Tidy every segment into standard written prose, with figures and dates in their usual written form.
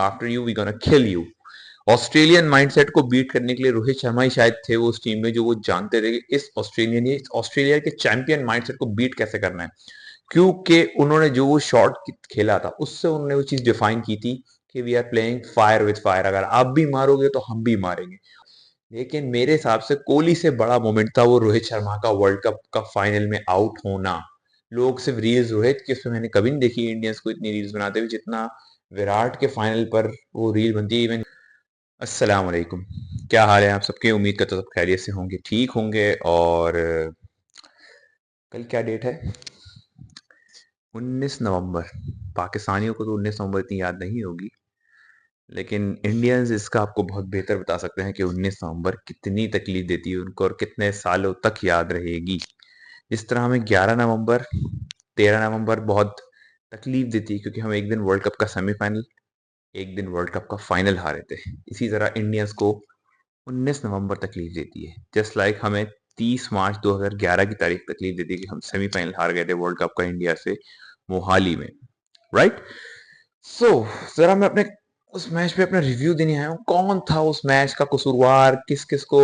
After you we gonna kill you. Australian mindset को beat करने के लिए रोहित शर्मा ही शायद थे वो उस टीम में, जो वो जानते थे कि इस ऑस्ट्रेलिया के चैंपियन माइंडसेट को बीट कैसे करना है। क्योंकि उन्होंने जो वो शॉट खेला था उससे उन्होंने वो चीज डिफाइन की थी कि we are playing fire with fire, अगर आप भी मारोगे तो हम भी मारेंगे। लेकिन मेरे हिसाब से कोहली से बड़ा मोमेंट था वो रोहित शर्मा का वर्ल्ड कप का फाइनल में आउट होना। लोग सिर्फ रील्स रोहित की, उसमें मैंने कभी नहीं देखी इंडियंस को इतनी रील्स बनाते हुए जितना विराट के फाइनल पर वो रील बनती है। इवन अस्सलाम वालेकुम, क्या हाल है आप सबके? उम्मीद करता हूँ सब खैरियत से होंगे, ठीक होंगे। और कल क्या डेट है? 19 नवंबर। पाकिस्तानियों को तो 19 नवंबर इतनी याद नहीं होगी, लेकिन इंडियंस इसका आपको बहुत बेहतर बता सकते हैं कि 19 नवंबर कितनी तकलीफ देती है उनको और कितने सालों तक याद रहेगी। जिस तरह हमें 11 नवंबर, 13 नवंबर बहुत तकलीफ देती है क्योंकि हम एक दिन वर्ल्ड कप का सेमीफाइनल, एक दिन वर्ल्ड कप का फाइनल हारे थे। इसी तरह इंडियंस को 19 नवंबर तकलीफ देती है, जस्ट लाइक हमें 30 मार्च 2011 की तारीख तकलीफ देती है कि हम सेमीफाइनल हार गए थे वर्ल्ड कप का इंडिया से मोहाली में, राइट? सो जरा मैं अपने उस मैच पे अपना रिव्यू देने आया हूँ। कौन था उस मैच का कसूरवार, किस किस को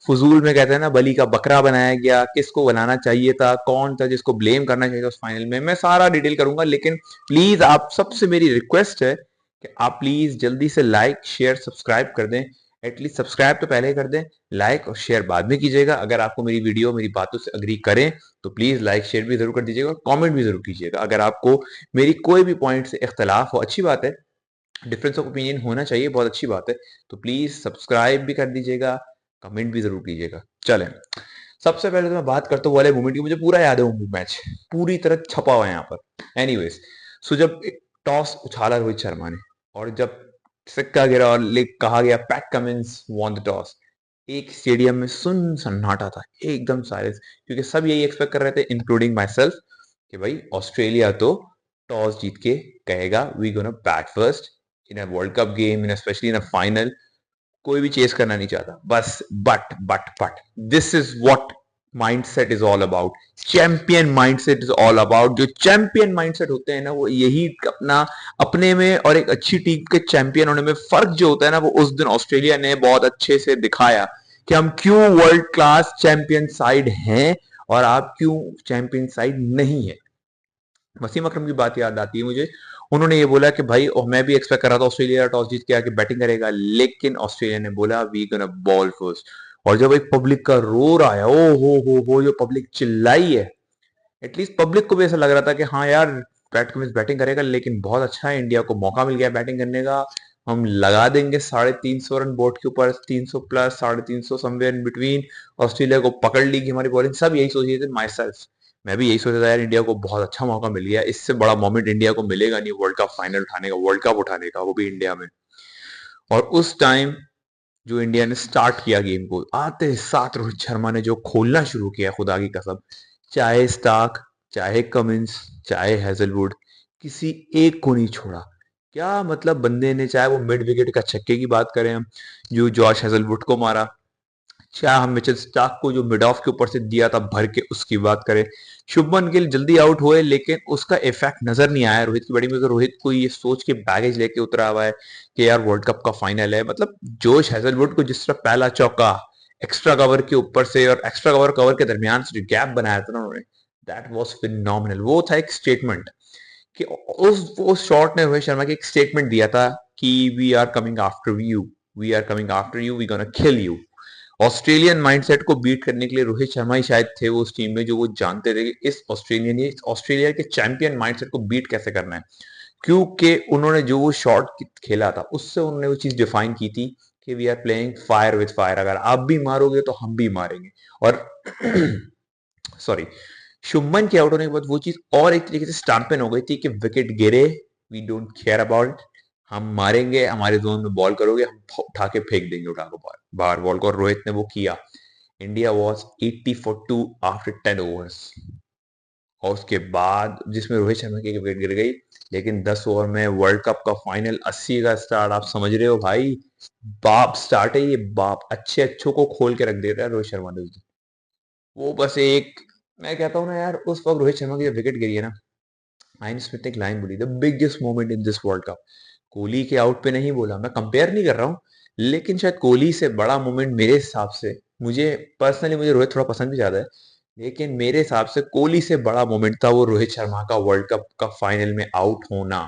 फजूल में कहते हैं ना बली का बकरा बनाया गया, किसको बनाना चाहिए था, कौन था जिसको ब्लेम करना चाहिए था उस फाइनल में, मैं सारा डिटेल करूंगा। लेकिन प्लीज आप सबसे मेरी रिक्वेस्ट है कि आप प्लीज जल्दी से लाइक शेयर सब्सक्राइब कर दें। एटलीस्ट सब्सक्राइब तो पहले कर दें, लाइक और शेयर बाद में कीजिएगा। अगर आपको मेरी वीडियो मेरी बातों से अग्री करें तो प्लीज लाइक शेयर भी जरूर कर दीजिएगा और कमेंट भी जरूर कीजिएगा। अगर आपको मेरी कोई भी पॉइंट से इख्तलाफ हो, अच्छी बात है, डिफरेंस ऑफ ओपिनियन होना चाहिए, बहुत अच्छी बात है, तो प्लीज सब्सक्राइब भी कर दीजिएगा, कमेंट भी जरूर कीजिएगा। चलें, सबसे पहले तो मैं बात करता हूँ वाले मूवमेंट की। मुझे पूरा याद है वो मैच, पूरी तरह छपा हुआ है यहाँ पर। एनीवेज, सो जब टॉस उछाला रोहित शर्मा ने और जब सिक्का गिरा और कहा गया PAT Cummins won the toss, एक स्टेडियम में सुन सन्नाटा था, एकदम साइलेंस, क्योंकि सब यही एक्सपेक्ट कर रहे थे इंक्लूडिंग माई सेल्फ कि भाई ऑस्ट्रेलिया तो टॉस जीत के कहेगा we gonna bat first in a world cup game, in specially in a final. कोई भी चेस करना नहीं चाहता, बस but this is what mindset is all about. Champion mindset is all about. जो चैंपियन माइंडसेट होते हैं ना, वो यही अपना अपने में और एक अच्छी टीम के चैंपियन होने में फर्क जो होता है ना, वो उस दिन ऑस्ट्रेलिया ने बहुत अच्छे से दिखाया कि हम क्यों वर्ल्ड क्लास चैंपियन साइड हैं और आप क्यों चैंपियन साइड नहीं है। वसीम अकरम की बात याद आती है मुझे। उन्होंने ये बोला कि भाई, और मैं भी एक्सपेक्ट कर रहा था ऑस्ट्रेलिया टॉस जीत के आके बैटिंग करेगा, लेकिन ऑस्ट्रेलिया ने बोला वी गोना बॉल फर्स्ट। और जब एक पब्लिक का रोर आया, ओ हो, जो पब्लिक चिल्लाई है, एटलीस्ट पब्लिक को भी ऐसा लग रहा था कि हाँ यार, पैट कमिंस बैटिंग करेगा, लेकिन बहुत अच्छा है, इंडिया को मौका मिल गया बैटिंग करने का। हम लगा देंगे 350 रन बोर्ड के ऊपर, 300 plus 350 somewhere in between. Australia को पकड़ ली हमारी बॉलिंग, सब यही सोच रहे थे, माई सेल्फ, मैं भी यही सोचा था यार, इंडिया को बहुत अच्छा मौका मिल गया, इससे बड़ा मोमेंट इंडिया को मिलेगा नहीं वर्ल्ड कप फाइनल उठाने का, वर्ल्ड कप उठाने का, वो भी इंडिया में। और उस टाइम जो इंडिया ने स्टार्ट किया गेम को, आते साथ रोहित शर्मा ने जो खोलना शुरू किया, खुदा की कसम, चाहे स्टार्क, चाहे कमिंस, चाहे हैजलवुड, किसी एक को नहीं छोड़ा। क्या मतलब बंदे ने, चाहे वो मिड विकेट का छक्के की बात करें हम, जो जॉश हैजलवुड को मारा, चाहे हम मिचेल स्टार्क को जो मिड ऑफ के ऊपर से दिया था भर के, उसकी बात करें, शुभमन गिल जल्दी आउट हुए लेकिन उसका इफेक्ट नजर नहीं आया रोहित की बैटिंग में। तो रोहित को ये सोच के बैगेज लेके उतरा हुआ है कि यार वर्ल्ड कप का फाइनल है। मतलब जोश हैजलवुड को जिस तरह पहला चौका एक्स्ट्रा कवर के ऊपर से और एक्स्ट्रा कवर कवर के दरमियान से जो गैप बनाया था ना उन्होंने, दैट वाज फिनोमिनल। वो था एक स्टेटमेंट कि उस शॉट ने रोहित शर्मा की एक स्टेटमेंट दिया था कि we are coming after you, we are coming after you, we gonna kill you. Australian mindset को बीट करने के लिए रोहित शर्मा ही शायद थे वो उस टीम में, जो वो जानते थे कि इस ऑस्ट्रेलिया के चैंपियन माइंडसेट को बीट कैसे करना है। क्योंकि उन्होंने जो वो शॉट खेला था उससे उन्होंने वो चीज डिफाइन की थी कि we are playing fire with fire, अगर आप भी मारोगे तो हम भी मारेंगे। और सॉरी, शुभमन के आउट होने के बाद वो चीज और एक तरीके से स्टैंप इन हो गई थी कि विकेट गिरे, we don't care about it, हम मारेंगे, हमारे जोन में बॉल करोगे, हम उठा के फेंक देंगे, उठा के बाहर बॉल को। और रोहित ने वो किया। India was 80 for 2 after 10 overs. और उसके बाद जिसमें रोहित शर्मा की विकेट गिर गई, लेकिन 10 ओवर में वर्ल्ड कप का फाइनल, 80 का स्टार्ट, आप समझ रहे हो भाई, बाप स्टार्ट है ये, बाप अच्छे अच्छों को खोल के रख देता है रोहित शर्मा ने उस दिन। वो बस एक, मैं कहता हूँ ना यार, उस वक्त रोहित शर्मा की जब विकेट गिरी है ना, माइंड स्मिथ ने एक लाइन बोली, the biggest moment in this world cup. Kohli के आउट पे नहीं बोला, मैं कंपेयर नहीं कर रहा हूँ, लेकिन शायद कोहली से बड़ा मोमेंट मेरे हिसाब से, मुझे पर्सनली मुझे रोहित थोड़ा पसंद भी ज्यादा है, लेकिन मेरे हिसाब से कोहली से बड़ा मोमेंट था वो रोहित शर्मा का वर्ल्ड कप का फाइनल में आउट होना।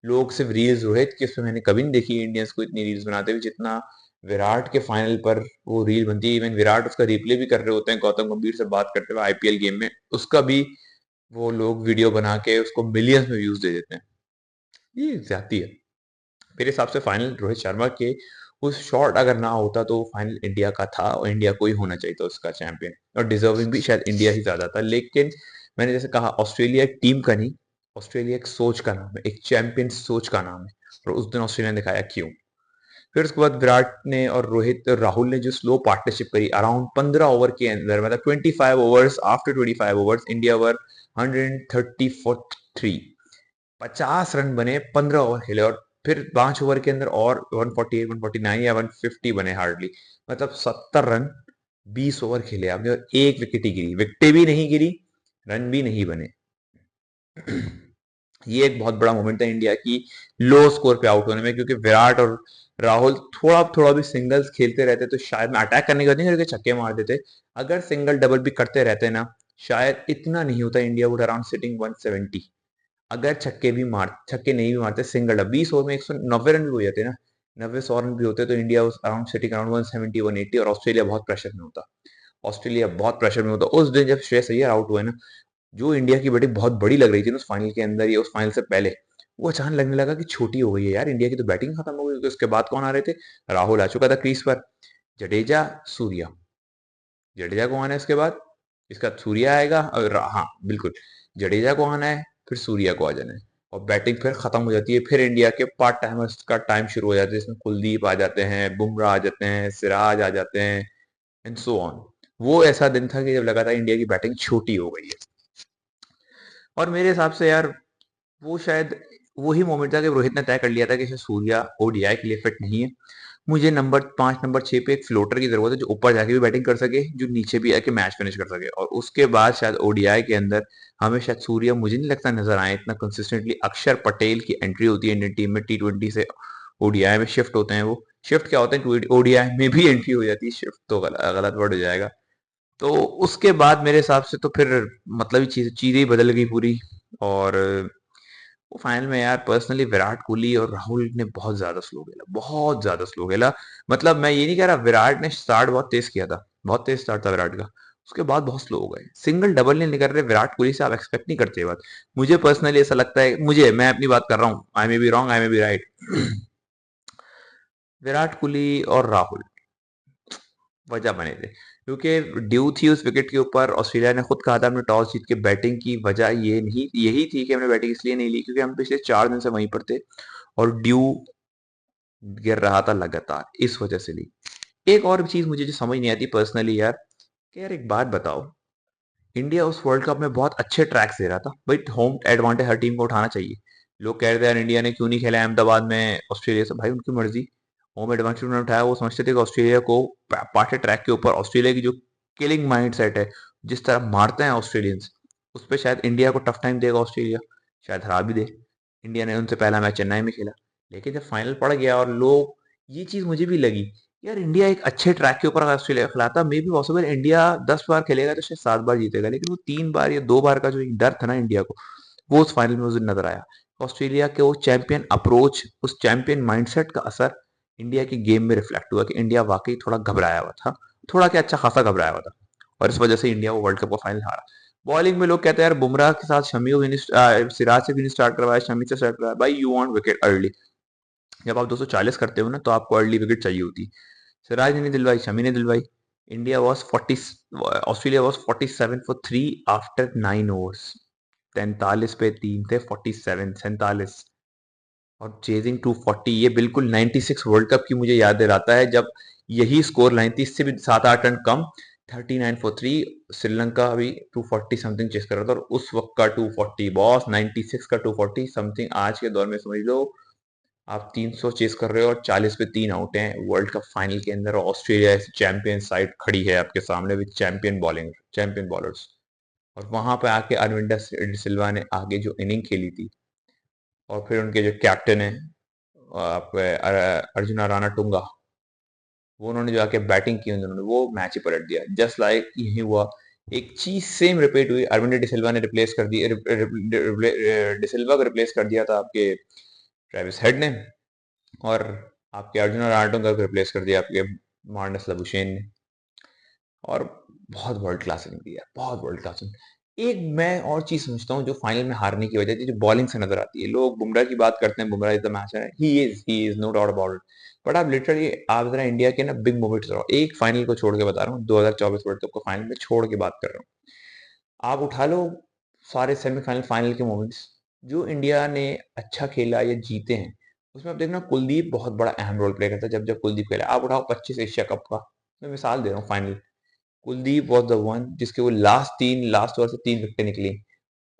लोग सिर्फ रील्स रोहित के, उसमें मैंने कभी नहीं देखी इंडियंस को इतनी रील्स बनाते हुए जितना विराट के फाइनल पर वो रील बनती है। इवन विराट उसका रिप्ले भी कर रहे होते हैं गौतम गंभीर से बात करते हुए आईपीएल गेम में, उसका भी वो लोग वीडियो बना के उसको मिलियंस में व्यूज दे देते हैं। ये ज्यादती है मेरे हिसाब से। फाइनल रोहित शर्मा के उस शॉट अगर ना होता तो फाइनल इंडिया का था और इंडिया को ही होना चाहिए था उसका चैंपियन, और डिजर्विंग भी शायद इंडिया ही ज्यादा था। लेकिन मैंने जैसे कहा, ऑस्ट्रेलिया एक टीम का नहीं, ऑस्ट्रेलिया एक सोच का नाम है, एक चैंपियन सोच का नाम है, और उस दिन ऑस्ट्रेलिया ने दिखाया क्यों। फिर उसके बाद विराट ने और रोहित और राहुल ने जो स्लो पार्टनरशिप करी अराउंड 15 ओवर के अंदर, मतलब 25 overs, after 25 overs India were 130 for 3, 50 run बने 15 ओवर खेले, और फिर 5 ओवर के अंदर और 148 149 या 150 बने हार्डली, मतलब 70 रन 20 ओवर खेले आपने, और एक विकेट ही गिरी, विकेटें भी नहीं गिरी, रन भी नहीं बने। ये एक बहुत बड़ा मोमेंट था इंडिया की लो स्कोर पे आउट होने में, क्योंकि विराट और राहुल थोड़ा थोड़ा भी सिंगल्स खेलते रहते तो शायद, मैं अटैक करने के बाद नहीं करके छक्के मार देते, अगर सिंगल डबल भी करते रहते ना, शायद इतना नहीं होता, इंडिया वुड अराउंड सिटिंग 170। अगर छक्के नहीं भी मारते, सिंगल डबल 20 ओवर में 190 रन भी हो जाते ना, 90-100 रन भी होते, तो इंडिया उस अराउंड सिटिंग अराउंड 170 180, और ऑस्ट्रेलिया बहुत प्रेशर में होता। ऑस्ट्रेलिया बहुत प्रेशर में होता उस दिन जब श्रेयस अय्यर आउट हुए ना, जो इंडिया की बैटिंग बहुत बड़ी लग रही थी ना उस फाइनल के अंदर या उस फाइनल से पहले, वो अचानक लगने लगा कि छोटी हो गई है यार, इंडिया की तो बैटिंग खत्म हो गई, क्योंकि उसके बाद कौन आ रहे थे, राहुल आ चुका था क्रीज पर, जडेजा, सूर्या, जडेजा को आना है इसके बाद, इसका सूर्या आएगा, और हाँ बिल्कुल, जडेजा को आना है, फिर सूर्या को आ जाना है, और बैटिंग फिर खत्म हो जाती है, फिर इंडिया के पार्ट टाइमर्स का टाइम शुरू हो जाता है, इसमें कुलदीप आ जाते हैं, बुमराह आ जाते हैं, सिराज आ जाते हैं, एंड सो ऑन। वो ऐसा दिन था कि जब लगा था इंडिया की बैटिंग छोटी हो गई है। और मेरे हिसाब से यार, वो शायद वही मोमेंट था कि रोहित ने तय कर लिया था कि शायद सूर्या ओडीआई के लिए फिट नहीं है, मुझे नंबर 5 नंबर 6 पे एक फ्लोटर की जरूरत है जो ऊपर जाके भी बैटिंग कर सके, जो नीचे भी आके मैच फिनिश कर सके, और उसके बाद शायद ओडीआई के अंदर हमें शायद सूर्या, मुझे नहीं लगता नजर आए इतना कंसिस्टेंटली। अक्षर पटेल की एंट्री होती है इंडियन टीम में, T20 से ओडीआई में शिफ्ट होते हैं, वो शिफ्ट क्या होते हैं, ओडीआई में भी एंट्री हो जाती है, शिफ्ट तो गलत वर्ड हो जाएगा। तो उसके बाद मेरे हिसाब से तो फिर मतलब ही चीजें ही बदल गई पूरी। और वो फाइनल में यार पर्सनली विराट कोहली और राहुल ने बहुत ज्यादा स्लो खेला, बहुत ज्यादा स्लो खेला। मतलब मैं ये नहीं कह रहा, विराट ने स्टार्ट बहुत तेज किया था, बहुत तेज स्टार्ट था विराट का, उसके बाद बहुत स्लो हो गए, सिंगल डबल नहीं निकल रहे विराट कोहली से, आप एक्सपेक्ट नहीं करते ये बात। मुझे पर्सनली ऐसा लगता है, मुझे, मैं अपनी बात कर रहा हूँ, I may be wrong I may be right. Virat Kohli और राहुल वजह बने थे, क्योंकि ड्यू थी उस विकेट के ऊपर, ऑस्ट्रेलिया ने खुद कहा था हमने टॉस जीत के बैटिंग की, वजह ये नहीं, यही थी कि हमने बैटिंग इसलिए नहीं ली क्योंकि हम पिछले 4 दिन से वहीं पर थे, और ड्यू गिर रहा था लगातार, इस वजह से ली। एक और चीज मुझे जो समझ नहीं आती पर्सनली यार, कि यार एक बात बताओ, इंडिया उस वर्ल्ड कप में बहुत अच्छे ट्रैक्स दे रहा था भाई, होम एडवांटेज हर टीम को उठाना चाहिए। लोग कह रहे थे यार इंडिया ने क्यों नहीं खेला अहमदाबाद में ऑस्ट्रेलिया से, भाई उनकी मर्जी, होम एडवांटेज उन्होंने उठाया, वो समझते थे कि ऑस्ट्रेलिया को पाटे ट्रैक के ऊपर, ऑस्ट्रेलिया की जो किलिंग माइंड सेट है, जिस तरह मारते हैं ऑस्ट्रेलियंस, उस पर शायद इंडिया को टफ टाइम देगा ऑस्ट्रेलिया, शायद हरा भी दे। इंडिया ने उनसे पहला मैच चेन्नई में खेला, लेकिन जब फाइनल पड़ गया और लोग, ये चीज मुझे भी लगी, यार इंडिया एक अच्छे ट्रैक के ऊपर अगर ऑस्ट्रेलिया को खिलाता, मे बी पॉसिबल इंडिया 10 बार खेलेगा तो शायद 7 बार जीतेगा, लेकिन वो 3 बार या 2 बार का जो एक डर था ना इंडिया को, वो उस फाइनल में उस दिन नजर आया। ऑस्ट्रेलिया के वो चैंपियन अप्रोच, उस चैंपियन माइंडसेट का असर इंडिया के गेम में रिफ्लेक्ट हुआ कि इंडिया वाकई थोड़ा घबराया हुआ था, थोड़ा क्या अच्छा खासा घबराया हुआ था, और इस वजह से इंडिया वो वर्ल्ड कप का फाइनल हारा। बॉलिंग में लोग कहते हैं यार बुमराह के साथ शमी को सिराज से भी नहीं स्टार्ट करवाया, शमी से स्टार्ट करवाया, भाई यू वांट विकेट अर्ली, जब आप 240 करते हो ना तो आपको अर्ली विकेट चाहिए होती। सिराज ने नहीं दिलवाई, शमी ने दिलवाई। India was 40, Australia was 47 for 3 after 9 overs, 43 पे 3 थे, 47 47, और चेजिंग 240, ये बिल्कुल 96 वर्ल्ड कप की मुझे याद दिलाता है, जब यही स्कोर 90 से भी 7-8 रन कम, 39 फॉर 3, श्रीलंका अभी 240 समथिंग चेस कर रहा था, और उस वक्त का 240 बॉस, 96 का 240 समथिंग, आज के दौर में समझ लो आप 300 चेस कर रहे हो और 40 पे 3 आउट हैं वर्ल्ड कप फाइनल के अंदर, ऑस्ट्रेलिया चैंपियन साइड खड़ी है आपके सामने with champion bowling, champion bowlers, और वहां पे आके अरविंदर सिल्वा ने आगे जो इनिंग खेली थी, और फिर उनके जो कैप्टन है आप अर्जुना राणा टुंगा, वो उन्होंने जो आके बैटिंग की उन्होंने वो मैच ही पलट दिया। जस्ट लाइक यही हुआ, एक चीज सेम रिपीट हुई। अरविंद डिसिल्वा ने रिप्लेस कर दिया, डिसिल्वा को रिप्लेस कर दिया था आपके ट्रेविस हेड ने, और आपके अर्जुन राणाटुंगा को रिप्लेस कर दिया आपके मार्नस लबुशेन ने। और बहुत वर्ल्ड क्लास इनिंग दी है, बहुत वर्ल्ड क्लास। एक मैं और चीज समझता हूँ जो फाइनल में हारने की वजह थी, जो बॉलिंग से नजर आती है। लोग बुमराह की बात करते हैं, बुमराह इज द मैच है, he is no doubt about it. But आप लिटरली आप जरा इंडिया के ना बिग मोमेंट्स रहो, एक फाइनल को छोड़ के बता रहा हूँ, 2024 वर्ल्ड कप को फाइनल में छोड़ के बात कर रहा हूँ। आप उठा लो सारे सेमीफाइनल फाइनल के मोमेंट्स जो इंडिया ने अच्छा खेला या जीते हैं, उसमें आप देखना कुलदीप बहुत बड़ा अहम रोल प्ले करता है। जब जब कुलदीप खेला, आप उठाओ 25 एशिया कप का, मैं मिसाल दे रहा हूँ final, Kuldeep was the one जिसके वो लास्ट ओवर से 3 विकेटें निकली।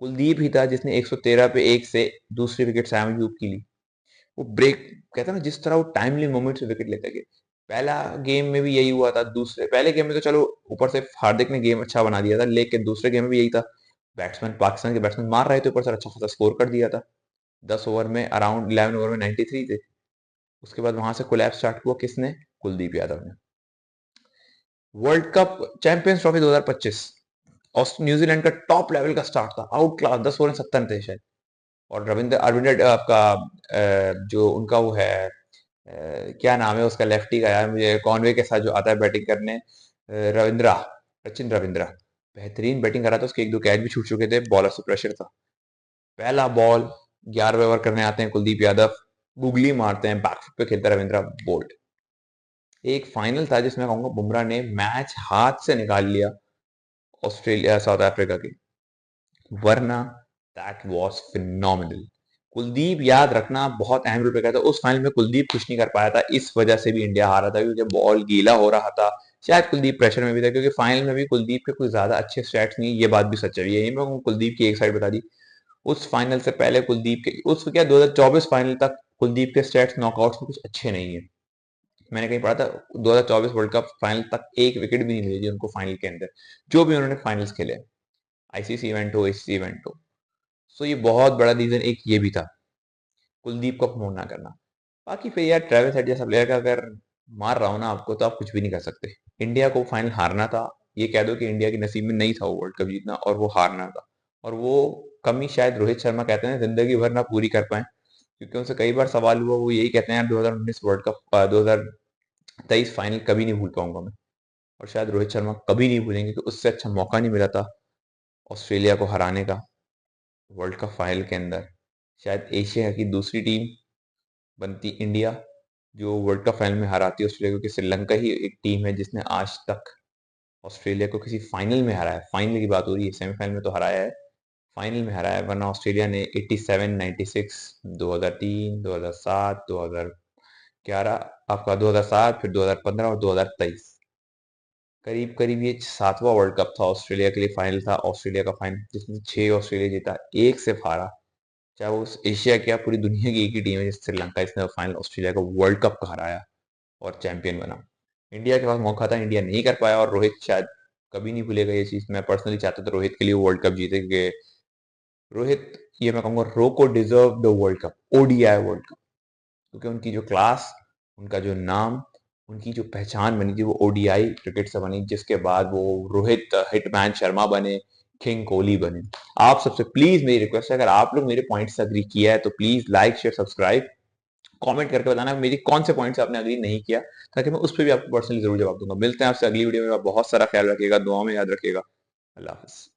कुलदीप ही था जिसने 113 पे एक से दूसरी विकेट सैम अयूब की ली। वो ब्रेक, कहता है ना, जिस तरह वो टाइमली मोमेंट से विकेट लेते गए। पहला गेम में भी यही हुआ था, दूसरे पहले गेम में तो चलो ऊपर से हार्दिक ने गेम अच्छा बना दिया था, लेकिन दूसरे गेम में भी यही था। बैट्समैन, पाकिस्तान के बैट्समैन मार रहे थे, ऊपर से अच्छा खासा स्कोर कर दिया था। 10 ओवर में, अराउंड 11 ओवर में 93 थे। उसके बाद वहां से कोलैप्स स्टार्ट हुआ, किसने? कुलदीप यादव ने। World cup champions trophy 2025, New Zealand का टॉप लेवल का स्टार्ट था, आउट क्लास, 10 ओवर में 70 थे शायद। और रविंद्र अरविंदर आपका जो उनका वो है, क्या नाम है उसका, लेफ्टी का यार, मुझे कॉनवे के साथ जो आता है बैटिंग करने, रविंद्रा, सचिन रविंद्रा, बेहतरीन बैटिंग कर रहा था। उसके एक दो कैच भी छूट चुके थे, बॉलर से प्रेशर था। पहला बॉल, 11वें ओवर करने आते हैं कुलदीप यादव, गुगली मारते हैं, बैकफुट पे खेलता है रविंद्रा, बोल्ड। एक फाइनल था जिसमें कहूंगा बुमराह ने मैच हाथ से निकाल लिया ऑस्ट्रेलिया साउथ अफ्रीका की, वरना दैट वाज फिनोमिनल। कुलदीप याद रखना बहुत अहम रोल प्ले करता था उस फाइनल में। कुलदीप कुछ नहीं कर पाया था, इस वजह से भी इंडिया हारा था, क्योंकि बॉल गीला हो रहा था। शायद कुलदीप प्रेशर में भी था, क्योंकि फाइनल में भी कुलदीप के कुछ ज्यादा अच्छे स्टैट्स नहीं, ये बात भी सच है। यही मैं कुलदीप की एक साइड बता दी। उस फाइनल से पहले कुलदीप के, उस क्या 2024 फाइनल तक कुलदीप के स्टैट्स नॉकआउट्स में कुछ अच्छे नहीं है। मैंने कहीं पढ़ा था 2024 वर्ल्ड कप फाइनल तक एक विकेट भी नहीं मिली थी उनको फाइनल के अंदर, जो भी उन्होंने फाइनल्स खेले, आईसीसी इवेंट हो, एसीसी इवेंट हो। सो ये बहुत बड़ा रीजन एक ये भी था, कुलदीप को प्रमोट ना करना। बाकी फिर यार ट्रेविस हेड जैसा प्लेयर का अगर मार रहा हो ना आपको, तो आप कुछ भी नहीं कर सकते। इंडिया को फाइनल हारना था, ये कह दो कि इंडिया के नसीब में नहीं था वो वर्ल्ड कप जीतना, और वो हारना था। और वो कमी शायद रोहित शर्मा कहते हैं जिंदगी भर ना पूरी कर पाए, क्योंकि उनसे कई बार सवाल हुआ, वो यही कहते हैं यार 2019 वर्ल्ड कप, 2023 फाइनल कभी नहीं भूल पाऊंगा मैं। और शायद रोहित शर्मा कभी नहीं भूलेंगे कि उससे अच्छा मौका नहीं मिला था ऑस्ट्रेलिया को हराने का वर्ल्ड कप फाइनल के अंदर। शायद एशिया की दूसरी टीम बनती इंडिया जो वर्ल्ड कप फाइनल में हराती है ऑस्ट्रेलिया को, क्योंकि श्रीलंका ही एक टीम है जिसने आज तक ऑस्ट्रेलिया को किसी फाइनल में हराया है। फाइनल की बात हो रही है, सेमीफाइनल में तो हराया है, फाइनल में हराया है। वरना ऑस्ट्रेलिया ने 87, 96, 2003, 2007, 2011, आपका 2007, फिर 2015 और 2023, करीब करीब ये सातवां वर्ल्ड कप था ऑस्ट्रेलिया के लिए। फाइनल था ऑस्ट्रेलिया का फाइनल, जिसमें 6 ऑस्ट्रेलिया जीता, एक से हारा। चाहे वो एशिया क्या पूरी दुनिया की एक ही टीम है जिस श्रीलंका, इसने फाइनल ऑस्ट्रेलिया को वर्ल्ड कप का हराया और चैंपियन बना। इंडिया के पास मौका था, इंडिया नहीं कर पाया, और रोहित शायद कभी नहीं भूलेगा ये चीज। मैं पर्सनली चाहता था रोहित के लिए वर्ल्ड कप जीते, क्योंकि रोहित, ये मैं कहूंगा, रोको deserve the world cup, ODI world cup, क्योंकि उनकी जो क्लास, उनका जो नाम, उनकी जो पहचान बनी थी वो ओडीआई क्रिकेट से बनी, जिसके बाद वो रोहित हिटमैन शर्मा बने, किंग कोहली बने। आप सबसे प्लीज मेरी रिक्वेस्ट है, अगर आप लोग मेरे पॉइंट से अग्री किया है तो please like share subscribe, comment करके बताना मेरी कौन से पॉइंट से आपने अग्री नहीं किया, ताकि मैं उस पर भी आपको पर्सनली जरूर जवाब दूंगा। मिलते हैं आपसे अगली वीडियो में, आप बहुत सारा ख्याल रखिएगा, दुआ में याद रखिएगा। अल्लाह हाफिज।